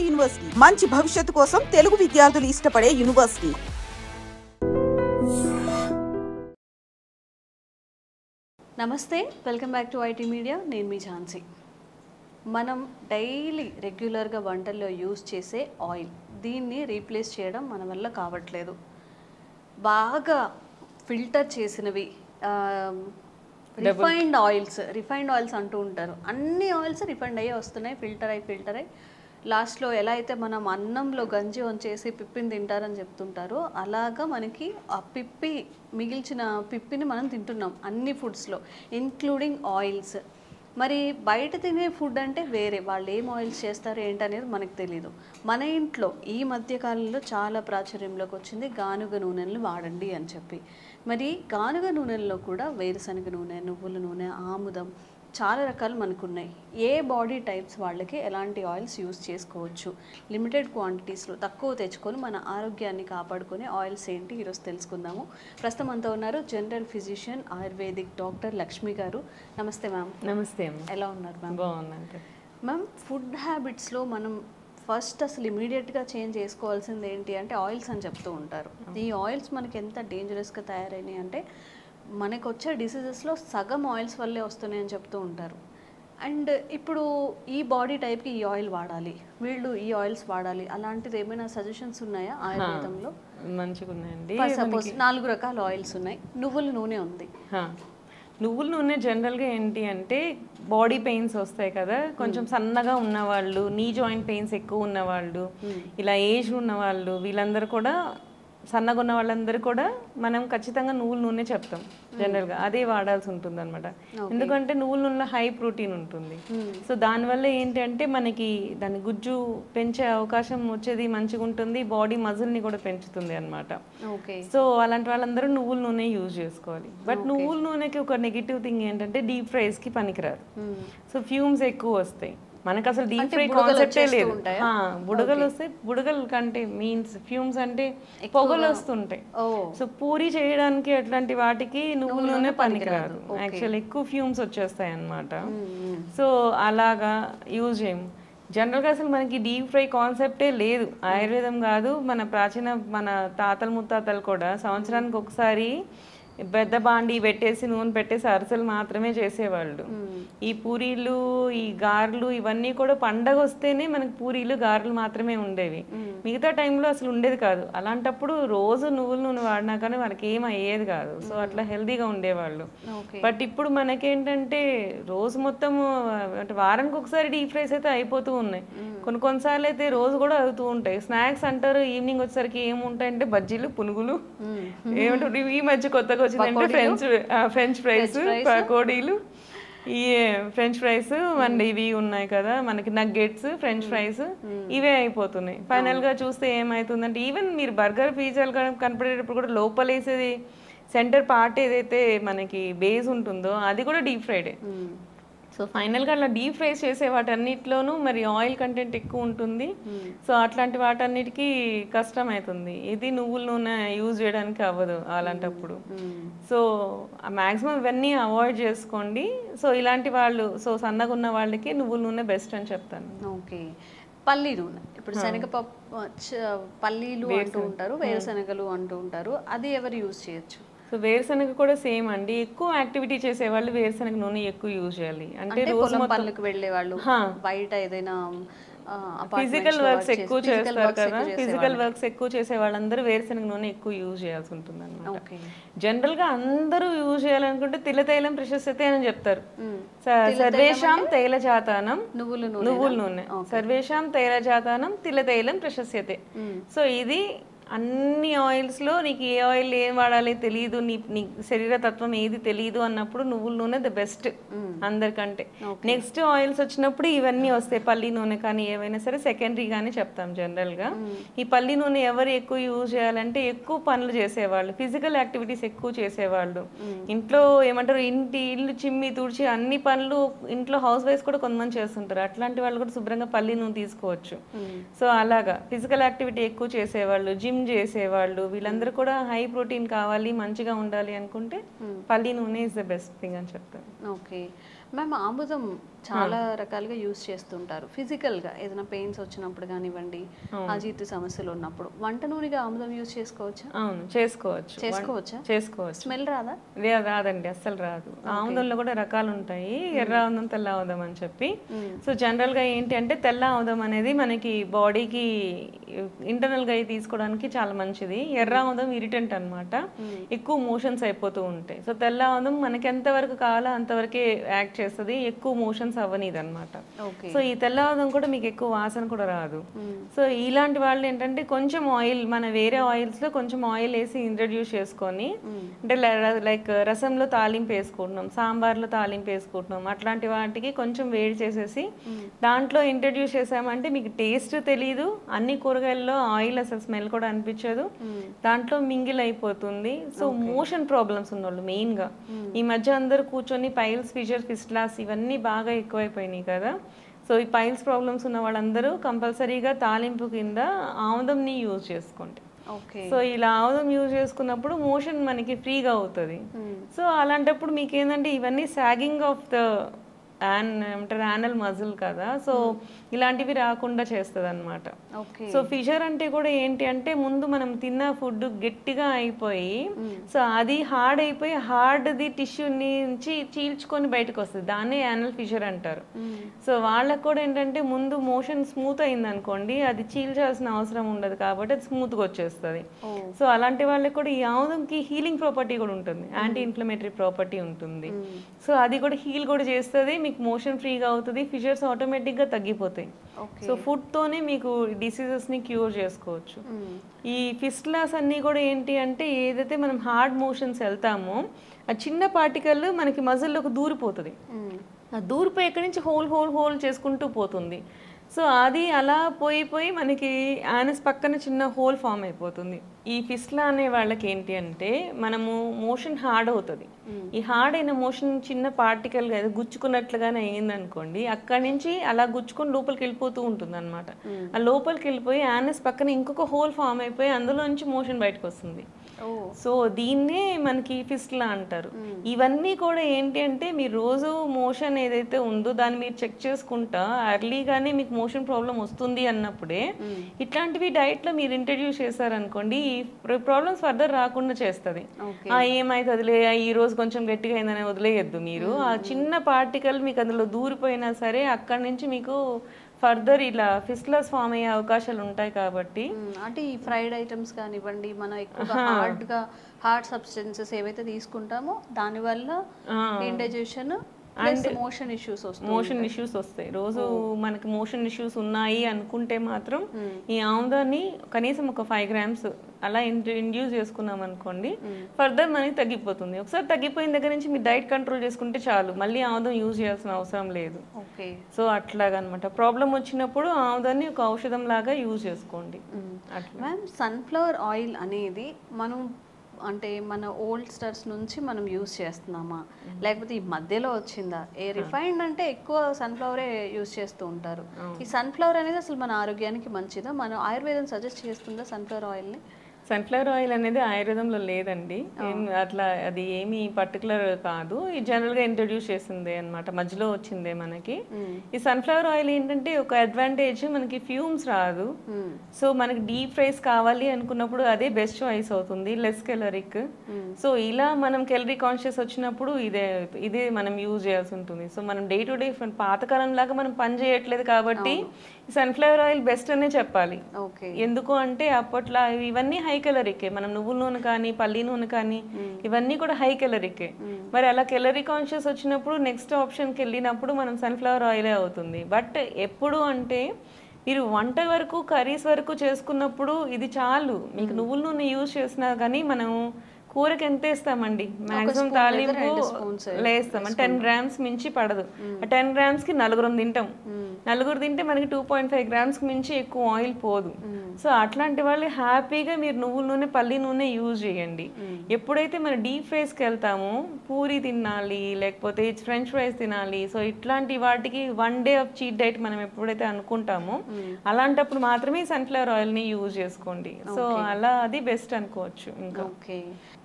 University మంచి భవిష్యత్తు కోసం తెలుగు విద్యార్థులు ఇష్టపడే యూనివర్సిటీ. నమస్తే, welcome back to IT media. నేను మీ ఝాన్సీ. మనం డైలీ రెగ్యులర్గా వంటల్లో యూజ్ చేసే ఆయిల్, దీన్ని రీప్లేస్ చేయడం మన వల్ల కావట్లేదు. బాగా ఫిల్టర్ చేసినవి రిఫైన్డ్ ఆయిల్స్ అంటూ ఉంటారు. అన్ని ఆయిల్స్ రిఫైండ్ అయ్యే వస్తున్నాయి, ఫిల్టర్ అయ్యి లాస్ట్లో ఎలా అయితే మనం అన్నంలో గంజి వంచేసి పిప్పిని తింటారని చెప్తుంటారో అలాగా మనకి ఆ మిగిల్చిన పిప్పిని మనం తింటున్నాం అన్ని ఫుడ్స్లో, ఇంక్లూడింగ్ ఆయిల్స్. మరి బయట తినే ఫుడ్ అంటే వేరే, వాళ్ళు ఏం ఆయిల్స్ చేస్తారు ఏంటనేది మనకు తెలీదు. మన ఇంట్లో ఈ మధ్యకాలంలో చాలా ప్రాచుర్యంలోకి వచ్చింది గానుగ నూనెలను వాడండి అని చెప్పి. మరి గానుగ నూనెల్లో కూడా వేరుశనగ నూనె, నువ్వుల నూనె, ఆముదం, చాలా రకాలు మనకున్నాయి. ఏ బాడీ టైప్స్ వాళ్ళకి ఎలాంటి ఆయిల్స్ యూస్ చేసుకోవచ్చు, లిమిటెడ్ క్వాంటిటీస్లో తక్కువ తెచ్చుకొని మన ఆరోగ్యాన్ని కాపాడుకునే ఆయిల్స్ ఏంటి ఈరోజు తెలుసుకుందాము. ప్రస్తుతం అంతా ఉన్నారు general physician, ayurvedic doctor Lakshmi గారు. నమస్తే మ్యామ్. నమస్తే. ఎలా ఉన్నారు మ్యామ్? బాగున్నాను మ్యామ్. ఫుడ్ హ్యాబిట్స్లో మనం ఫస్ట్ అసలు ఇమీడియట్గా చేంజ్ చేసుకోవాల్సింది ఏంటి అంటే ఆయిల్స్ అని చెప్తూ ఉంటారు. ఈ ఆయిల్స్ మనకి ఎంత డేంజరస్గా తయారైనాయి అంటే మనకు వచ్చే డిసీజెస్లో సగం ఆయిల్స్ వల్లే వస్తున్నాయని చెప్తూ ఉంటారు. అండ్ ఇప్పుడు ఈ బాడీ టైప్కి ఈ ఆయిల్ వాడాలి, వీళ్ళు ఈ ఆయిల్స్ వాడాలి, అలాంటిది ఏమైనా సజెషన్స్ ఉన్నాయా ఆయుర్వేదంలో? మంచిగా ఉన్నాయండి. సపోజ్ 4 రకాల ఆయిల్స్ ఉన్నాయి, నువ్వుల నూనె ఉంది. నువ్వుల నూనె జనరల్గా ఏంటి అంటే బాడీ పెయిన్స్ వస్తాయి కదా, కొంచెం సన్నగా ఉన్నవాళ్ళు, నీ జాయింట్ పెయిన్స్ ఎక్కువ ఉన్నవాళ్ళు, ఇలా ఏజ్ ఉన్నవాళ్ళు, వీళ్ళందరూ కూడా, సన్నగా ఉన్న వాళ్ళందరూ కూడా మనం ఖచ్చితంగా నువ్వుల నూనె చెప్తాం జనరల్గా. అదే వాడాల్సి ఉంటుంది అనమాట. ఎందుకంటే నువ్వుల నూనెలో హై ప్రోటీన్ ఉంటుంది. సో దానివల్ల ఏంటి అంటే మనకి దాని గుజ్జు పెంచే అవకాశం వచ్చేది మంచిగా ఉంటుంది, బాడీ మజిల్ని కూడా పెంచుతుంది అనమాట. సో అలాంటి వాళ్ళందరూ నువ్వుల నూనె యూజ్ చేసుకోవాలి. బట్ నువ్వుల నూనెకి ఒక నెగిటివ్ థింగ్ ఏంటంటే డీప్ ఫ్రైస్కి పనికిరాదు. సో ఫ్యూమ్స్ ఎక్కువ వస్తాయి. మనకు అసలు డీప్ ఫ్రై కాన్సెప్టే లేదు. బుడగలు వస్తాయి, బుడగలు కంటే మీన్స్ ఫ్యూమ్స్ అంటే పొగలు వస్తుంటాయి. సో పూరి చేయడానికి అట్లాంటి వాటికి నువ్వుల నూనె పనికిరాదు. యాక్చువల్ ఎక్కువ ఫ్యూమ్స్ వచ్చేస్తాయి అన్నమాట. సో అలాగా యూజ్ చేయము జనరల్గా. అసలు మనకి డీప్ ఫ్రై కాన్సెప్టే లేదు. ఆయుర్వేదం కాదు, మన తాతలు ముత్తాతలు కూడా సంవత్సరానికి ఒకసారి పెద్ద బాండి పెట్టేసి నూనె పెట్టేసి అరిసెలు మాత్రమే చేసేవాళ్ళు. ఈ పూరీలు, ఈ గారెలు ఇవన్నీ కూడా పండగ వస్తేనే మనకి పూరీలు గారెలు మాత్రమే ఉండేవి, మిగతా టైంలో అసలు ఉండేది కాదు. అలాంటప్పుడు రోజు నువ్వుల నూనె వాడినా కానీ వాళ్ళకి ఏం అయ్యేది కాదు. సో అట్లా హెల్తీగా ఉండేవాళ్ళు. బట్ ఇప్పుడు మనకేంటంటే రోజు మొత్తం అంటే వారానికి ఒకసారి డీప్ ఫ్రైస్ అయితే అయిపోతూ ఉన్నాయి. కొన్నిసార్లు అయితే రోజు కూడా అవుతూ ఉంటాయి. స్నాక్స్ అంటారు, ఈవినింగ్ వచ్చేసరికి ఏముంటాయంటే బజ్జీలు, పునుగులు, ఏమంటారు ఈ మధ్య కొత్తగా వచ్చిందంటే ఫ్రెంచ్ ఫ్రైస్, పకోడీలు, ఈ ఫ్రెంచ్ ఫ్రైస్ అండ్ ఇవి ఉన్నాయి కదా మనకి నగ్గెట్స్, ఫ్రెంచ్ ఫ్రైస్, ఇవే అయిపోతున్నాయి. ఫైనల్ గా చూస్తే ఏమైతుందంటే ఈవెన్ మీరు బర్గర్, పిజ్జాలు కనపడేటప్పుడు కూడా లోపల వేసేది సెంటర్ పార్ట్ ఏదైతే మనకి బేస్ ఉంటుందో అది కూడా డీప్ ఫ్రైడే. సో ఫైనల్గా అలా డీప్ ఫ్రైస్ చేసే వాటన్నిటిలోనూ మరి ఆయిల్ కంటెంట్ ఎక్కువ ఉంటుంది. సో అట్లాంటి వాటన్నిటికీ కష్టం అవుతుంది. ఇది నువ్వుల నూనె యూజ్ చేయడానికి అవ్వదు అలాంటప్పుడు. సో మ్యాక్సిమం ఇవన్నీ అవాయిడ్ చేసుకోండి. సో ఇలాంటి వాళ్ళు, సో సన్నగా ఉన్న వాళ్ళకి నువ్వుల నూనె బెస్ట్ అని చెప్తాను. ఓకే. పల్లి నూనె, ఇప్పుడు శనగపప్పు, పల్లీలు అంటూ ఉంటారు, వేరుశనగలు అంటూ ఉంటారు, అది ఎవరు యూజ్ చేయొచ్చు? సో వేరుశనగ కూడా సేమ్ అండి. ఎక్కువ యాక్టివిటీ చేసే వాళ్ళు వేరుశనగ నూనె ఎక్కువ యూజ్ చేయాలి. అంటే రోజు పనులకు వెళ్ళే వాళ్ళు, బయట ఏదైనా ఫిజికల్ వర్క్స్ ఎక్కువ చేస్తారు కదా, ఫిజికల్ వర్క్స్ ఎక్కువ చేసే వాళ్ళందరూ వేరుశనగ నూనె ఎక్కువ యూజ్ చేయాల్సి ఉంటుంది అనమాట. జనరల్ గా అందరూ యూజ్ చేయాలనుకుంటే తిలతైలం ప్రశస్యతే అని చెప్తారు. సర్వేషాం తైలజాతానం, నువ్వుల నూనె, సర్వేషాం తైలజాతానం తిలతైలం ప్రశస్యతే. సో ఇది అన్ని ఆయిల్స్లో నీకు ఏ ఆయిల్ ఏం వాడాలి తెలియదు, నీ శరీర తత్వం ఏది తెలియదు అన్నప్పుడు నువ్వుల నూనె ద బెస్ట్ అందరికంటే. నెక్స్ట్ ఆయిల్స్ వచ్చినప్పుడు ఇవన్నీ వస్తాయి, పల్లి నూనె కానీ ఏవైనా సరే సెకండరీగానే చెప్తాం జనరల్గా. ఈ పల్లి నూనె ఎవరు ఎక్కువ యూజ్ చేయాలంటే ఎక్కువ పనులు చేసేవాళ్ళు, ఫిజికల్ యాక్టివిటీస్ ఎక్కువ చేసేవాళ్ళు, ఇంట్లో ఏమంటారు ఇల్లు చిమ్మి తుడిచి అన్ని పనులు ఇంట్లో హౌస్ వైఫ్ కూడా కొంతమంది చేస్తుంటారు. అట్లాంటి వాళ్ళు కూడా శుభ్రంగా పల్లి నూనె తీసుకోవచ్చు. సో అలాగా ఫిజికల్ యాక్టివిటీ ఎక్కువ చేసేవాళ్ళు, జిమ్ జిమ్ చేసేవాళ్ళు వీళ్ళందరూ కూడా హై ప్రోటీన్ కావాలి మంచిగా ఉండాలి అనుకుంటే పల్లి నూనె ఇస్ ద బెస్ట్ థింగ్ అని చెప్తాను. ఓకే మ్యామ్, ఆముదం చాలా రకాలుగా యూస్ చేస్తుంటారు ఫిజికల్గా, ఏదైనా పెయిన్స్ వచ్చినప్పుడు కానివ్వండి, అజీర్తి సమస్యలు ఉన్నప్పుడు. వంట నూనెగా ఆముదం యూస్ చేసుకోవచ్చా? అవును, చేసుకోవచ్చు. చేసుకోవచ్చు. స్మెల్ రాదా? రాదండి, అస్సలు రాదు. ఆముదంలో కూడా రకాలు ఉంటాయి, ఎర్ర ఆముదం తెల్ల ఆముదం అని చెప్పి. సో జనరల్ గా ఏంటి అంటే తెల్ల ఆముదం అనేది మనకి బాడీకి ఇంటర్నల్ గా తీసుకోవడానికి చాలా మంచిది. ఎర్ర ఆముదం ఇరిటెంట్ అనమాట, ఎక్కువ మోషన్స్ అయిపోతూ ఉంటాయి. సో తెల్ల ఆముదం మనకి ఎంత వరకు కావాలో అంతవరకే యాక్ట్ చేస్తుంది, ఎక్కువ మోషన్స్ అవ్వనిది అనమాట. సో ఈ తెల్ల ఆముదం కూడా మీకు ఎక్కువ వాసన కూడా రాదు. సో ఇలాంటి వాళ్ళు ఏంటంటే కొంచెం ఆయిల్, మన వేరే ఆయిల్స్ లో కొంచెం ఆయిల్ వేసి ఇంట్రడ్యూస్ చేసుకొని, అంటే లైక్ రసంలో తాలింపు వేసుకుంటున్నాం, సాంబార్లో తాలింపు వేసుకుంటున్నాం, అట్లాంటి వాటికి కొంచెం వేడి చేసేసి దాంట్లో ఇంట్రడ్యూస్ చేసామంటే మీకు టేస్ట్ తెలీదు, అన్ని కూరగాయల్లో ఆయిల్ అసలు స్మెల్ కూడా అనిపించదు, దాంట్లో మింగిల్ అయిపోతుంది. సో మోషన్ ప్రాబ్లమ్స్ ఉన్నోళ్ళు మెయిన్ గా ఈ మధ్య అందరూ కూర్చొని పైల్స్, ఫిషర్, ఫిస్ట్లాస్ ఇవన్నీ బాగా ఎక్కువైపోయినాయి కదా. సో ఈ పైల్స్ ప్రాబ్లమ్స్ ఉన్న వాళ్ళందరూ కంపల్సరీగా తాలింపు కింద ఆముదంని యూజ్ చేసుకోండి. సో ఇలా ఆముదం యూజ్ చేసుకున్నప్పుడు మోషన్ మనకి ఫ్రీగా అవుతుంది. సో అలాంటప్పుడు మీకు ఏంటంటే ఇవన్నీ సాగింగ్ ఆఫ్ ద ఏమంటారు యానల్ మజిల్ కదా, సో ఇలాంటివి రాకుండా చేస్తుంది అనమాట. సో ఫిషర్ అంటే కూడా ఏంటి అంటే ముందు మనం తిన్న ఫుడ్ గట్టిగా అయిపోయి సో అది హార్డ్ అయిపోయి హార్డ్ది టిష్యూ నుంచి చీల్చుకొని బయటకు వస్తుంది, దాన్నే యానల్ ఫిషర్ అంటారు. సో వాళ్ళకు కూడా ఏంటంటే ముందు మోషన్ స్మూత్ అయింది అనుకోండి, అది చీల్చాల్సిన అవసరం ఉండదు కాబట్టి అది స్మూత్గా వచ్చేస్తుంది. సో అలాంటి వాళ్ళకి కూడా ఈ ఆముదంకి హీలింగ్ ప్రాపర్టీ కూడా ఉంటుంది, యాంటీ ఇన్ఫ్లమేటరీ ప్రాపర్టీ ఉంటుంది. సో అది కూడా హీల్ కూడా చేస్తుంది, మీకు మోషన్ ఫ్రీగా అవుతుంది, ఫిషర్స్ ఆటోమేటిక్గా తగ్గిపోతాయి. సో ఫుడ్ తోనే మీకు డిసీజెస్ ని క్యూర్ చేసుకోవచ్చు. ఈ ఫిస్ట్లాస్ అన్ని కూడా ఏంటి అంటే ఏదైతే మనం హార్డ్ మోషన్స్ వెళ్తామో ఆ చిన్న పార్టికల్ మనకి మజిల్లోకి దూరిపోతుంది, ఆ దూరిపోయి ఎక్కడి నుంచి హోల్ హోల్ హోల్ చేసుకుంటూ పోతుంది. సో అది అలా పోయి మనకి యానస్ పక్కన చిన్న హోల్ ఫామ్ అయిపోతుంది. ఈ ఫిస్లా అనే వాళ్ళకి ఏంటి అంటే మనము మోషన్ హార్డ్ అవుతుంది, ఈ హార్డ్ అయిన మోషన్ చిన్న పార్టికల్ గా గుచ్చుకున్నట్లుగానే అయింది అనుకోండి, అక్కడి నుంచి అలా గుచ్చుకొని లోపలికి వెళ్ళిపోతూ ఉంటుంది అనమాట. ఆ లోపలికి వెళ్ళిపోయి యానస్ పక్కన ఇంకొక హోల్ ఫామ్ అయిపోయి అందులో నుంచి మోషన్ బయటకు వస్తుంది. సో దీన్నే మనకి ఫిస్లా అంటారు. ఇవన్నీ కూడా ఏంటి అంటే మీరు రోజు మోషన్ ఏదైతే ఉందో దాన్ని మీరు చెక్ చేసుకుంటా ఎర్లీగానే మీకు మోషన్ ప్రాబ్లం వస్తుంది అన్నప్పుడే ఇట్లాంటివి డైట్ లో మీరు ఇంట్రడ్యూస్ చేశారనుకోండి, ఈ ప్రాబ్లమ్స్ ఫర్దర్ రాకుండా చేస్తుంది. ఏమైతుందిలే ఈ రోజు కొంచెం గట్టిగా అయిందని వదిలేయద్దు మీరు, ఆ చిన్న పార్టికల్ మీకు అందులో దూరిపోయినా సరే అక్కడి నుంచి మీకు ఫర్దర్ ఇలా ఫిస్ట్లాస్ ఫామ్ అయ్యే అవకాశాలు ఉంటాయి. కాబట్టి అంటే ఈ ఫ్రైడ్ ఐటమ్స్ కానివ్వండి, మనం ఎక్కువ హార్డ్ సబ్స్టెన్సెస్ ఏవైతే తీసుకుంటామో దానివల్ల ఇండైజెషన్ అండ్ మోషన్ ఇష్యూస్ వస్తాయి. రోజు మనకి మోషన్ ఇష్యూస్ ఉన్నాయి అనుకుంటే మాత్రం ఈ ఆముదాన్ని కనీసం ఒక 5 grams అలా ఇండ్యూస్ చేసుకున్నాం అనుకోండి, ఫర్దర్ మనకి తగ్గిపోతుంది. ఒకసారి తగ్గిపోయిన దగ్గర నుంచి మీరు డైట్ కంట్రోల్ చేసుకుంటే చాలు, మళ్ళీ ఆముదం యూజ్ చేయాల్సిన అవసరం లేదు. సో అట్లాగనమాట ప్రాబ్లం వచ్చినప్పుడు ఆముదాన్ని ఒక ఔషధం లాగా యూజ్ చేసుకోండి. మ్యామ్, సన్ఫ్లవర్ ఆయిల్ అనేది మనం అంటే మన ఓల్డ్ స్టార్స్ నుంచి మనం యూజ్ చేస్తున్నామా, లేకపోతే ఈ మధ్యలో వచ్చిందా? ఏ రిఫైన్డ్ అంటే ఎక్కువ సన్ఫ్లవరే యూజ్ చేస్తూ ఉంటారు. ఈ సన్ఫ్లవర్ అనేది అసలు మన ఆరోగ్యానికి మంచిదా? మనం ఆయుర్వేదం సజెస్ట్ చేస్తుందా సన్ఫ్లవర్ ఆయిల్ని? సన్ఫ్లవర్ ఆయిల్ అనేది ఆయుర్వేదంలో లేదండి, అట్లా అది ఏమి పర్టికులర్ కాదు, ఈ జనరల్ గా ఇంట్రడ్యూస్ చేసిందే అనమాట, మధ్యలో వచ్చిందే మనకి. ఈ సన్ఫ్లవర్ ఆయిల్ ఏంటంటే ఒక అడ్వాంటేజ్, మనకి ఫ్యూమ్స్ రాదు. సో మనకి డీప్ ఫ్రైస్ కావాలి అనుకున్నప్పుడు అదే బెస్ట్ చాయిస్ అవుతుంది, లెస్ కెలరిక్. సో ఇలా మనం కెలరీ కాన్షియస్ వచ్చినప్పుడు ఇదే మనం యూజ్ చేయాల్సి ఉంటుంది. సో మనం డే టు డే పాతకాలం లాగా మనం పని చేయట్లేదు కాబట్టి సన్ఫ్లవర్ ఆయిల్ బెస్ట్ అనే చెప్పాలి. ఎందుకు అంటే అప్పట్లో ఇవన్నీ హై కెలరికే, మనం నువ్వుల నూనె కానీ పల్లి నూనె కానీ ఇవన్నీ కూడా హై కెలరికే. మరి అలా కెలరీ కాన్షియస్ వచ్చినప్పుడు నెక్స్ట్ ఆప్షన్కి వెళ్ళినప్పుడు మనం సన్ఫ్లవర్ ఆయిలే అవుతుంది. బట్ ఎప్పుడు అంటే మీరు వంట వరకు కర్రీస్ వరకు చేసుకున్నప్పుడు ఇది చాలు, మీకు నువ్వుల నూనె యూజ్ చేసినా కానీ మనం కూరకి ఎంత వేస్తామండి మాక్సిమం తాలింపు లేస్తాం 10 grams మించి పడదు. 10 grams నలుగురం తింటాం. నలుగురు తింటే మనకి 2.5 grams మించి ఎక్కువ ఆయిల్ పోదు. సో అట్లాంటి వాళ్ళు హ్యాపీగా మీరు నువ్వుల నూనె పల్లి నూనె యూజ్ చేయండి. ఎప్పుడైతే మనం డీప్ ఫ్రైస్కి వెళ్తామో పూరి తినాలి లేకపోతే ఫ్రెంచ్ ఫ్రైస్ తినాలి, సో ఇట్లాంటి వాటికి 1 day ఆఫ్ చీట్ డైట్ మనం ఎప్పుడైతే అనుకుంటామో అలాంటప్పుడు మాత్రమే సన్ఫ్లవర్ ఆయిల్ని యూజ్ చేసుకోండి. సో అలా అది బెస్ట్ అనుకోవచ్చు. ఇంకా ఓకే,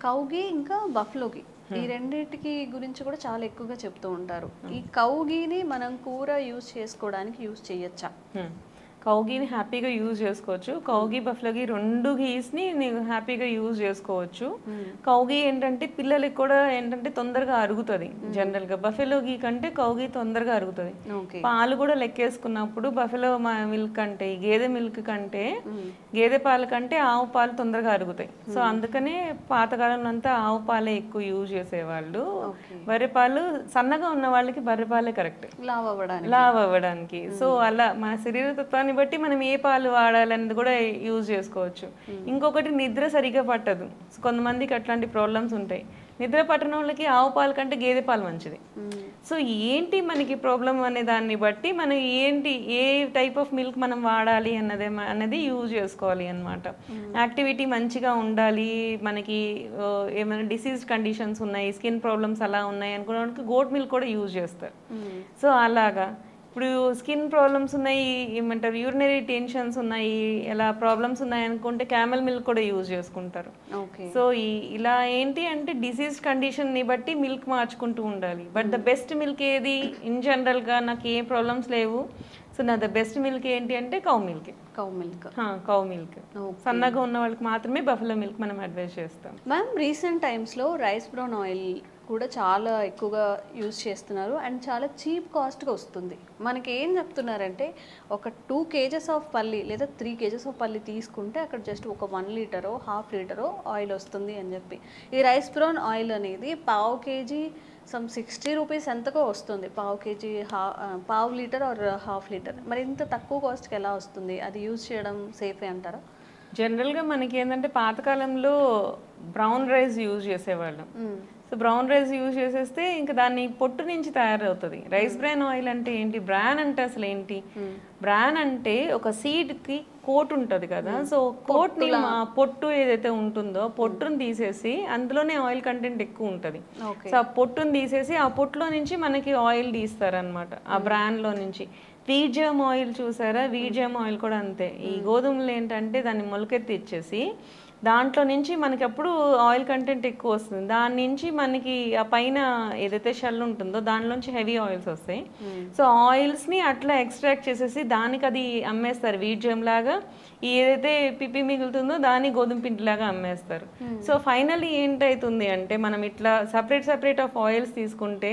కౌ ఘీ ఇంకా బఫ్లో ఘీ ఈ రెండింటికి గురించి కూడా చాలా ఎక్కువగా చెప్తూ ఉంటారు. ఈ కౌ ఘీని మనం కూర యూజ్ చేసుకోవడానికి యూజ్ చేయొచ్చా? కౌ ఘీని హ్యాపీగా యూజ్ చేసుకోవచ్చు. కౌ ఘీ బఫ్లో ఘీ 2 ఘీస్ని నీకు హ్యాపీగా యూజ్ చేసుకోవచ్చు. కౌ ఘీ ఏంటంటే పిల్లలకి కూడా ఏంటంటే తొందరగా అరుగుతుంది. జనరల్గా బఫెలో ఘీ కంటే కౌ ఘీ తొందరగా అరుగుతుంది. పాలు కూడా లెక్కేసుకున్నప్పుడు బఫెలో మిల్క్ అంటే గేదె మిల్క్ కంటే గేదె పాల కంటే ఆవు పాలు తొందరగా అరుగుతాయి. సో అందుకనే పాతకాలంలో అంతా ఆవు పాలే ఎక్కువ యూజ్ చేసేవాళ్ళు. బర్రె పాలు సన్నగా ఉన్న వాళ్ళకి బర్రె పాలే కరెక్ట్ లావ్ అవ్వడానికి. సో అలా మన శరీరతత్వాన్ని బట్టి మనం ఏ పాలు వాడాలనేది కూడా యూజ్ చేసుకోవచ్చు. ఇంకొకటి నిద్ర సరిగా పట్టదు. కొంతమందికి అట్లాంటి ప్రాబ్లమ్స్ ఉంటాయి. నిద్ర పట్టని వాళ్ళకి ఆవు పాలు కంటే గేదె పాలు మంచిది. సో ఏంటి మనకి ప్రాబ్లం అనే దాన్ని బట్టి మనం ఏంటి ఏ టైప్ ఆఫ్ మిల్క్ మనం వాడాలి అన్నది యూజ్ చేసుకోవాలి అన్నమాట. యాక్టివిటీ మంచిగా ఉండాలి, మనకి ఏమైనా డిసీజ్ కండిషన్స్ ఉన్నాయి, స్కిన్ ప్రాబ్లమ్స్ అలా ఉన్నాయి అనుకున్న గోట్ మిల్క్ కూడా యూజ్ చేస్తారు. సో అలాగా ఇప్పుడు స్కిన్ ప్రాబ్లమ్స్ ఉన్నాయి, ఏమంటారు యూరినరీ టెన్షన్స్ ఉన్నాయి, ఎలా ప్రాబ్లమ్స్ ఉన్నాయి అనుకుంటే క్యామెల్ మిల్క్ కూడా యూజ్ చేసుకుంటారు. సో ఇలా ఏంటి అంటే డిసీజ్ కండిషన్ని బట్టి మిల్క్ మార్చుకుంటూ ఉండాలి. బట్ ద బెస్ట్ మిల్క్ ఏది ఇన్ జనరల్గా నాకు ఏ ప్రాబ్లమ్స్ లేవు, సో నా ద బెస్ట్ మిల్క్ ఏంటి అంటే కౌ మిల్క్. సన్నగా ఉన్న వాళ్ళకి మాత్రమే బఫెలో మిల్క్ మనం అడ్వైజ్ చేస్తాం. మ్యామ్ రీసెంట్ టైమ్స్లో రైస్ బ్రౌన్ ఆయిల్ కూడా చాలా ఎక్కువగా యూజ్ చేస్తున్నారు అండ్ చాలా చీప్ కాస్ట్గా వస్తుంది. మనకి ఏం చెప్తున్నారంటే ఒక 2 kgs ఆఫ్ పల్లి లేదా 3 kgs ఆఫ్ పల్లి తీసుకుంటే అక్కడ జస్ట్ ఒక 1 లీటరో 1/2 లీటరో ఆయిల్ వస్తుంది అని చెప్పి. ఈ రైస్ బ్రౌన్ ఆయిల్ అనేది 1/2 kg సమ్ 60 రూపీస్ ఎంతకో వస్తుంది. 1/2 kg 1/2 లీటర్ ఆర్ 1/2 లీటర్. మరి ఇంత తక్కువ కాస్ట్కి ఎలా వస్తుంది? అది యూజ్ చేయడం సేఫే అంటారా? జనరల్గా మనకి ఏంటంటే పాతకాలంలో బ్రౌన్ రైస్ యూజ్ చేసేవాళ్ళం. సో బ్రౌన్ రైస్ యూజ్ చేసేస్తే ఇంకా దాన్ని పొట్టు నుంచి తయారవుతుంది. రైస్ బ్రాన్ ఆయిల్ అంటే ఏంటి, బ్రాన్ అంటే అసలు ఏంటి? బ్రాన్ అంటే ఒక సీడ్కి కోట్ ఉంటుంది కదా, సో కోట్ని పొట్టు ఏదైతే ఉంటుందో పొట్టును తీసేసి అందులోనే ఆయిల్ కంటెంట్ ఎక్కువ ఉంటుంది. సో ఆ పొట్టును తీసేసి ఆ పొట్టులో నుంచి మనకి ఆయిల్ తీస్తారనమాట ఆ బ్రాన్లో నుంచి. వీట్ జర్మ్ ఆయిల్ చూసారా, వీట్ జర్మ్ ఆయిల్ కూడా అంతే. ఈ గోధుమలు ఏంటంటే దాన్ని మొలకెత్తి ఇచ్చేసి దాంట్లో నుంచి మనకి అప్పుడు ఆయిల్ కంటెంట్ ఎక్కువ వస్తుంది. దాని నుంచి మనకి ఆ పైన ఏదైతే షెల్ ఉంటుందో దానిలోంచి హెవీ ఆయిల్స్ వస్తాయి. సో ఆయిల్స్ని అట్లా ఎక్స్ట్రాక్ట్ చేసేసి దానికి అది అమ్మేస్తారు వీట్ జెమ్ లాగా. ఏదైతే పిప్పి మిగులుతుందో దాన్ని గోధుమ పిండిలాగా అమ్మేస్తారు. సో ఫైనల్లీ ఏంటవుతుంది అంటే మనం ఇట్లా సపరేట్ ఆఫ్ ఆయిల్స్ తీసుకుంటే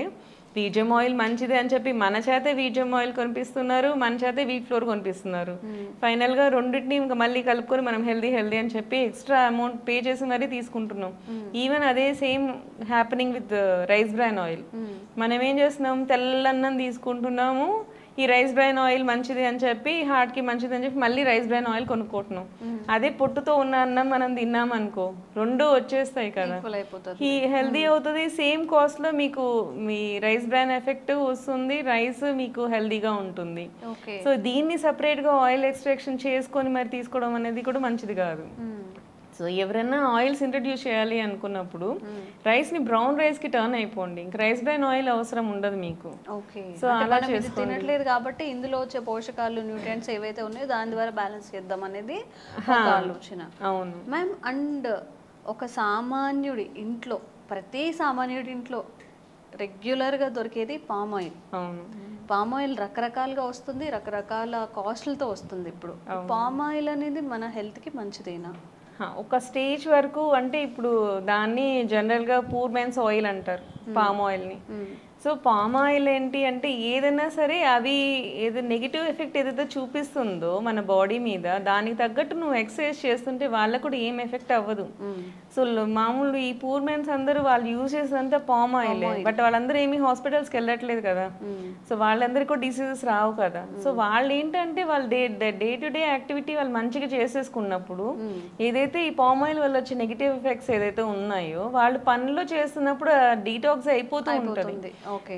వీట్ జెమ్ ఆయిల్ మంచిదే అని చెప్పి మన చేతే వీట్ జెమ్ ఆయిల్ కొనిపిస్తున్నారు, మన చేతే వీట్ ఫ్లోర్ కొనిపిస్తున్నారు. ఫైనల్గా రెండింటిని ఇంకా మళ్ళీ కలుపుకొని మనం హెల్దీ అని చెప్పి ఎక్స్ట్రా అమౌంట్ పే చేసి మరీ తీసుకుంటున్నాం. ఈవెన్ అదే same happening with rice bran oil. మనం ఏం చేస్తున్నాం, తెల్లన్నం తీసుకుంటున్నాము, ఈ రైస్ బ్రాన్ ఆయిల్ మంచిది అని చెప్పి హార్ట్కి మంచిది అని చెప్పి మళ్ళీ రైస్ బ్రాన్ ఆయిల్ కొనుక్కుంటున్నాం. అదే పొట్టుతో ఉన్న అన్నం మనం తిన్నామనుకో రెండు వచ్చేస్తాయి కదా, ఈ హెల్దీ అవుతుంది. సేమ్ కాస్ట్లో మీకు మీ రైస్ బ్రాన్ ఎఫెక్ట్ వస్తుంది, రైస్ మీకు హెల్దీగా ఉంటుంది. సో దీన్ని సపరేట్గా ఆయిల్ ఎక్స్ట్రాక్షన్ చేసుకొని మరి తీసుకోవడం అనేది కూడా మంచిది కాదు. సో ఎవరైనా ఆయిల్స్ ఇంట్రడ్యూస్ చేయాలి అనుకున్నప్పుడు రైస్ని బ్రౌన్ రైస్కి టర్న్ అయిపోండి, ఇంకా రైస్ బ్రాన్ ఆయిల్ అవసరం ఉండదు మీకు. సో అలా తినట్లేదు కాబట్టి ఇందులో వచ్చే పోషకాలు న్యూట్రియంట్స్ ఏవైతే ఉన్నాయో దాని ద్వారా బ్యాలెన్స్ చేద్దాం అనేది ఆలోచన. అవును మ్యామ్. అండ్ ఒక సామాన్యుడి ఇంట్లో, ప్రతి సామాన్యుడి ఇంట్లో రెగ్యులర్గా దొరికేది పామ్ ఆయిల్. అవును, పామ్ ఆయిల్ రకరకాలుగా వస్తుంది, రకరకాల కాస్ట్లతో వస్తుంది. ఇప్పుడు పామ్ ఆయిల్ అనేది మన హెల్త్కి మంచిదేనా? ఒక స్టేజ్ వరకు అంటే ఇప్పుడు దాన్ని జనరల్గా పూర్ మెన్స్ ఆయిల్ అంటారు పామ్ ఆయిల్ని. సో పామ్ ఆయిల్ ఏంటి అంటే ఏదైనా సరే అవి ఏదో నెగిటివ్ ఎఫెక్ట్ ఏదైతే చూపిస్తుందో మన బాడీ మీద దానికి తగ్గట్టు నువ్వు ఎక్సర్సైజ్ చేస్తుంటే వాళ్ళకు కూడా ఏం ఎఫెక్ట్ అవ్వదు. సో మామూలు ఈ పూర్ మెన్స్ అందరూ వాళ్ళు యూజ్ చేసేదంతా పామ్ ఆయిల్, బట్ వాళ్ళందరూ ఏమీ హాస్పిటల్స్కి వెళ్ళట్లేదు కదా. సో వాళ్ళందరికీ కూడా డిసీజెస్ రావు కదా. సో వాళ్ళు ఏంటంటే వాళ్ళు డే టు డే యాక్టివిటీ వాళ్ళు మంచిగా చేసేసుకున్నప్పుడు ఏదైతే ఈ పామ్ ఆయిల్ వల్ల వచ్చే నెగిటివ్ ఎఫెక్ట్స్ ఏదైతే ఉన్నాయో వాళ్ళు పనులు చేస్తున్నప్పుడు డీటాక్స్ అయిపోతూ ఉంటుంది.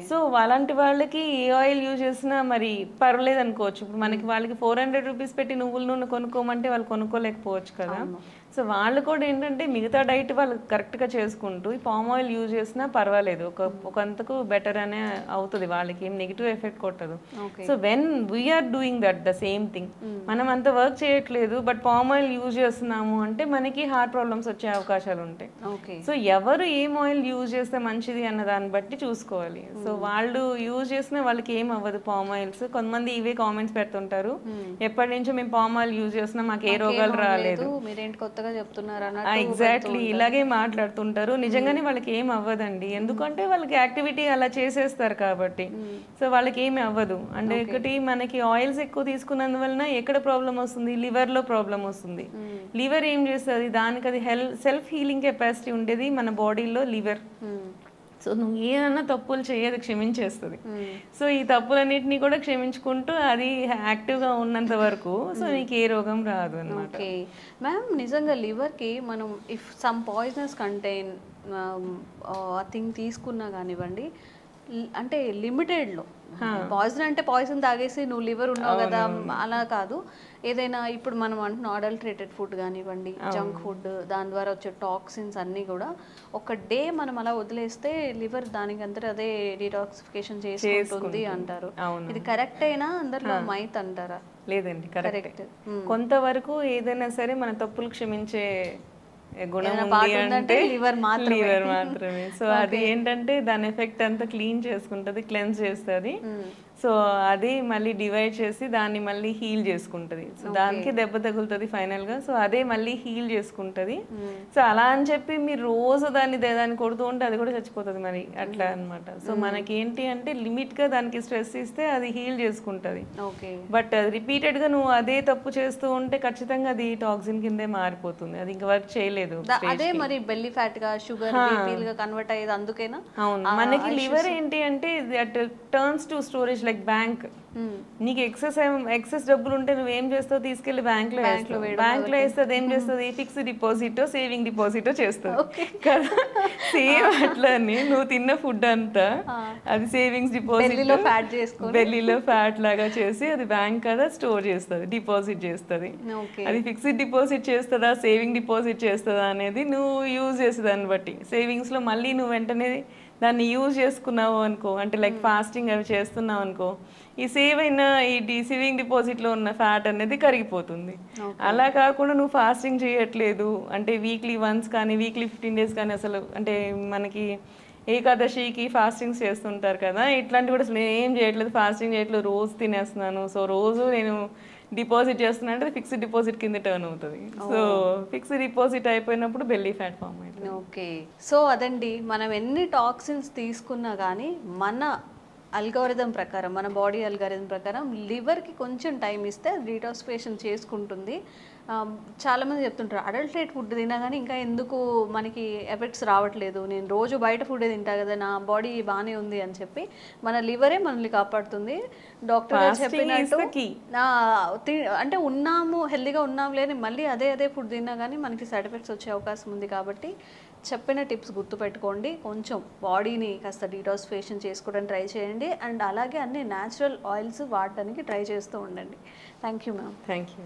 సో అలాంటి వాళ్ళకి ఏ ఆయిల్ యూజ్ చేసినా మరి పర్వాలేదు అనుకోవచ్చు. ఇప్పుడు మనకి వాళ్ళకి 400 రూపీస్ పెట్టి నువ్వుల నూనె కొనుక్కోమంటే వాళ్ళు కొనుక్కోలేకపోవచ్చు కదా. సో వాళ్ళు కూడా ఏంటంటే మిగతా డైట్ వాళ్ళు కరెక్ట్గా చేసుకుంటూ ఈ పామ్ ఆయిల్ యూజ్ చేసినా పర్వాలేదు, ఒకంతకు బెటర్ అనే అవుతుంది, వాళ్ళకి ఏం నెగిటివ్ ఎఫెక్ట్ కొట్టదు. So when we are doing that the same thing, మనం అంత వర్క్ చేయట్లేదు బట్ పామ్ ఆయిల్ యూజ్ చేస్తున్నాము అంటే మనకి హార్ట్ ప్రాబ్లమ్స్ వచ్చే అవకాశాలు ఉంటాయి. సో ఎవరు ఏం ఆయిల్ యూజ్ చేస్తే మంచిది అన్న దాన్ని బట్టి చూసుకోవాలి. సో వాళ్ళు యూజ్ చేసినా వాళ్ళకి ఏం అవ్వదు పామ్ ఆయిల్స్. కొంతమంది ఇవే కామెంట్స్ పెడుతుంటారు, ఎప్పటి నుంచో మేము పామ్ ఆయిల్ యూజ్ చేస్తున్నాం మాకు ఏ రోగాలు రాలేదు, ఎగ్జాక్ట్లీ ఇలాగే మాట్లాడుతుంటారు. నిజంగానే వాళ్ళకి ఏం అవ్వదండి, ఎందుకంటే వాళ్ళకి యాక్టివిటీ అలా చేసేస్తారు కాబట్టి. సో వాళ్ళకి ఏమి అవ్వదు. అంటే ఒకటి మనకి ఆయిల్స్ ఎక్కువ తీసుకున్నందువలన ఎక్కడ ప్రాబ్లం వస్తుంది, లివర్ లో ప్రాబ్లం వస్తుంది. లివర్ ఏం చేస్తుంది, దానికి అది సెల్ఫ్ హీలింగ్ కెపాసిటీ ఉండేది మన బాడీలో లివర్. సో నువ్వు ఏదన్నా తప్పులు చేయదు క్షమించేస్తుంది. సో ఈ తప్పులన్నిటినీ కూడా క్షమించుకుంటూ అది యాక్టివ్గా ఉన్నంత వరకు సో నీకు ఏ రోగం రాదు అన్నమాట. ఓకే మ్యామ్, నిజంగా లివర్కి మనం if some poisonous contain thing తీసుకున్నా కానివ్వండి, అంటే లిమిటెడ్లో, పాయిజన్ అంటే పాయిజన్ తాగేసి నువ్వు లివర్ ఉన్నావు కదా అలా కాదు. ఏదైనా ఇప్పుడు మనం అంటున్నాం అడల్టరేటెడ్ ఫుడ్ కానివ్వండి, జంక్ ఫుడ్, దాని ద్వారా వచ్చే టాక్సిన్స్ అన్నీ కూడా ఒక డే మనం అలా వదిలేస్తే లివర్ దానికంతా అదే డీటాక్సిఫికేషన్ చేసుకుంటుంది అంటారు. ఇది కరెక్ట్ అయినా అందరిలో మైత్ అంటారా? లేదండి, కరెక్ట్. కొంతవరకు ఏదైనా సరే మన తప్పులు క్షమించే గుణం ఉంది అంటే లివర్ మాత్రమే. సో అది ఏంటంటే దాని ఎఫెక్ట్ అంతా క్లీన్ చేసుకుంటది, క్లెన్స్ చేస్తుంది. సో అది మళ్ళీ డివైడ్ చేసి దాన్ని మళ్ళీ హీల్ చేసుకుంటది. సో దానికి దెబ్బ తగులుతుంది ఫైనల్ గా. సో అదే మళ్ళీ హీల్ చేసుకుంటది. సో అలా అని చెప్పి మీరు రోజు దాన్ని కొడుతూ ఉంటే అది కూడా చచ్చిపోతుంది మరి, అట్లా అనమాట. సో మనకి ఏంటి అంటే లిమిట్ గా దానికి స్ట్రెస్ ఇస్తే అది హీల్ చేసుకుంటది. బట్ అది రిపీటెడ్ గా నువ్వు అదే తప్పు చేస్తూ ఉంటే ఖచ్చితంగా అది టాక్సిన్ కిందే మారిపోతుంది, అది ఇంకా వర్క్ చేయలేదు. అదే మరి బెల్లీ ఫ్యాట్ గా షుగర్ గా కన్వర్ట్ అయ్యేది అందుకేనా? అవును, మనకి లివర్ ఏంటి అంటే that turns to storage like bank. నీకు ఎక్సెస్ డబ్బులు ఉంటే నువ్వేం చేస్తావు, తీసుకెళ్లి బ్యాంక్ లో వేస్తే అది ఏం చేస్తుంది, ఫిక్స్డ్ డిపాజిట్ సేవింగ్ డిపాజిట్ చేస్తుంది కదా. సేమ్ అట్లానే నువ్వు తిన్న ఫుడ్ అంతా అది సేవింగ్స్ డిపాజిట్ బెల్లీలో ఫ్యాట్ లాగా చేసి అది బ్యాంక్ కదా స్టోర్ చేస్తుంది, డిపాజిట్ చేస్తుంది. అది ఫిక్స్డ్ డిపాజిట్ చేస్తుందా సేవింగ్ డిపాజిట్ చేస్తుందా అనేది నువ్వు యూజ్ చేసేదాన్ని బట్టి. సేవింగ్స్ లో మళ్ళీ నువ్వు వెంటనే దాన్ని యూజ్ చేసుకున్నావు అనుకో, అంటే లైక్ ఫాస్టింగ్ అవి చేస్తున్నావు అనుకో, ఈ సేవ్ అయిన ఈ సేవింగ్ డిపాజిట్లో ఉన్న ఫ్యాట్ అనేది కరిగిపోతుంది. అలా కాకుండా నువ్వు ఫాస్టింగ్ చేయట్లేదు అంటే వీక్లీ వన్స్ కానీ వీక్లీ 15 days కానీ, అసలు అంటే మనకి ఏకాదశికి ఫాస్టింగ్స్ చేస్తుంటారు కదా, ఇట్లాంటివి కూడా అసలు ఏం చేయట్లేదు, ఫాస్టింగ్ చేయట్లేదు, రోజు తినేస్తున్నాను, సో రోజు నేను డిపాజిట్ చేస్తున్నా అంటే ఫిక్స్డ్ డిపాజిట్ కింద టర్న్ అవుతుంది. సో ఫిక్స్డ్ డిపాజిట్ అయిపోయినప్పుడు బెల్లీ ఫ్యాట్ ఫామ్ అవుతుంది. ఓకే, సో అదండి, మనం ఎన్ని టాక్సిన్స్ తీసుకున్నా కానీ మన అల్గోరిథం ప్రకారం, మన బాడీ అల్గోరిథం ప్రకారం లివర్కి కొంచెం టైం ఇస్తే డీటాక్సిఫికేషన్ చేసుకుంటుంది. చాలామంది చెప్తుంటారు అడల్టరేట్ ఫుడ్ తినా కానీ ఇంకా ఎందుకు మనకి ఎఫెక్ట్స్ రావట్లేదు, నేను రోజు బయట ఫుడ్ తింటా కదా నా బాడీ బాగానే ఉంది అని చెప్పి మన లివరే మనల్ని కాపాడుతుంది. డాక్టర్ గారు చెప్పినట్టు అంటే ఉన్నాము హెల్దీగా ఉన్నాము లేని మళ్ళీ అదే ఫుడ్ తిన్నా కానీ మనకి సైడ్ ఎఫెక్ట్స్ వచ్చే అవకాశం ఉంది. కాబట్టి చెప్పిన టిప్స్ గుర్తుపెట్టుకోండి, కొంచెం బాడీని కాస్త డీటాక్సిఫికేషన్ చేసుకోవడానికి ట్రై చేయండి, అండ్ అలాగే అన్ని న్యాచురల్ ఆయిల్స్ వాడటానికి ట్రై చేస్తూ ఉండండి. Thank you ma'am. Thank you.